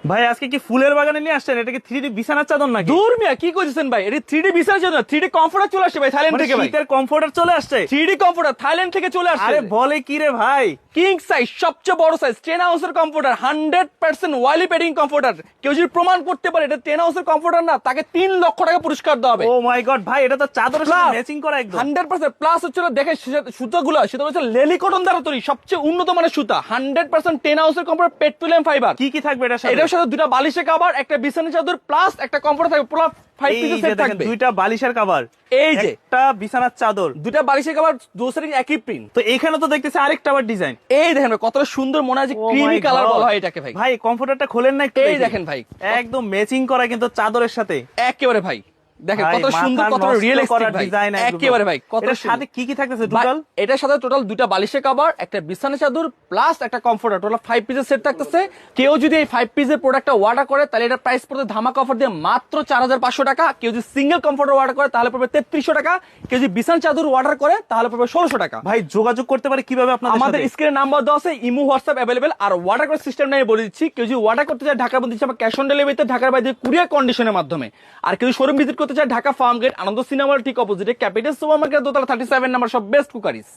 ভাই আজকে কি ফুলের বাগানে নিয়ে আসছেন? এটা কি 3D বিছানার চাদর নাকি? দূর মিয়া কি কইছেন ভাই, এটা 3D বিছানার জন্য 3D কমফোর্টার চলে আসছে ভাই থাইল্যান্ড মানে থেকে ভাই। শীতের কমফোর্টার চলে আসছে? 3D কমফোর্টার থাইল্যান্ড থেকে চলে আসছে। আরে বলে কি রে ভাই! কিং সাইজ, সবচেয়ে বড় সাইজ, 10 হাউসের কমফোর্টার, 100% ওয়াইলি প্যাডিং কমফোর্টার। কেউ যদি প্রমাণ করতে পারে এটা 10 হাউসের কমফোর্টার না, তাকে 3 লক্ষ টাকা পুরস্কার দেওয়া হবে। ও মাই গড ভাই, এটা তো চাদরের সাথে ম্যাচিং করা একদম। 100% প্লাস হচ্ছে দেখে সুতাগুলো, সেটা হচ্ছে লেলি কটন দ্বারা তৈরি, সবচেয়ে উন্নত মানের সুতা। 100% 10 হাউসের কমফোর্টার, পেট্রোলিয়াম ফাইবার। কি কি থাকবে এটার সাথে? এটার সাথে দুটো বালিশের কভার, একটা বিছানা চাদর প্লাস একটা কমফোর্টার থাকবে, পুরো 5 এই পিসের যে সেট দেখেন, থাকবে। দুইটা বালিশের কভার, এই যে একটা বিছানার চাদর, দুটা বালিশের কভার, দুসরি একই প্রিন্ট। তো এখানে তো দেখতেছি আরেকটা আবার ডিজাইন। এই দেখেন ভাই, কতটা সুন্দর, মনে হয় যে Oh creamy my colour God! বলা হয় এটাকে ভাই। ভাই কমফোর্টারটা খোলেন না একটু? এই দেখি। দেখেন ভাই, একদম ম্যাচিং করা কিন্তু চাদরের সাথে। একেবারে ভাই দেখেন ভাই, কত সুন্দর, মাথা কত নষ্ট রিয়েলিস্টিক করা ভাই, ডিজাইন একদম। একেবারে ভাই কত এটার সুন্দর। সাথে কি কি থাকতেছে ভাই, টোটাল? এটার সাথে টোটাল দুটা বালিশের কভার, একটা বিছানা চাদর প্লাস একটা কমফোর্টার, টোটাল 5 পিসের সেট থাকতেছে। কেউ যদি এই 5 পিসের প্রোডাক্টটা অর্ডার করে তাহলে এটা প্রাইস পড়বে ধামাকা অফার দিয়ে মাত্র 4500 টাকা। কেউ যদি সিঙ্গেল কমফোর্টার অর্ডার করে তাহলে পড়বে 3300 টাকা। কেউ যদি বিছানা চাদর অর্ডার করে তাহলে পড়বে 1600 টাকা। ভাই যোগাযোগ করতে পারে কিভাবে আপনাদের আমাদের সাথে? স্ক্রিনে নাম্বার দেওয়া আছে, ইমো হোয়াটসঅ্যাপ অ্যাভেলেবেল। আর অর্ডার করার সিস্টেম নিয়ে বলে দিচ্ছি, কেউ যদি অর্ডার করতে চায় ঢাকার মধ্যে ক্যাশ অন ডেলিভারিতে, ঢাকার বাইরে কুরিয়ার কন্ডিশনের মাধ্যমে। আর কেউ শোরুম ভিজিট করতে চায় ঢাকা ফার্ম গেট, আনন্দ সিনেমার ঠিক অপোজিটে ক্যাপিটাল সুপার মার্কেট, দোতলা 37 নাম্বার, সব বেস্ট কুকারিজ।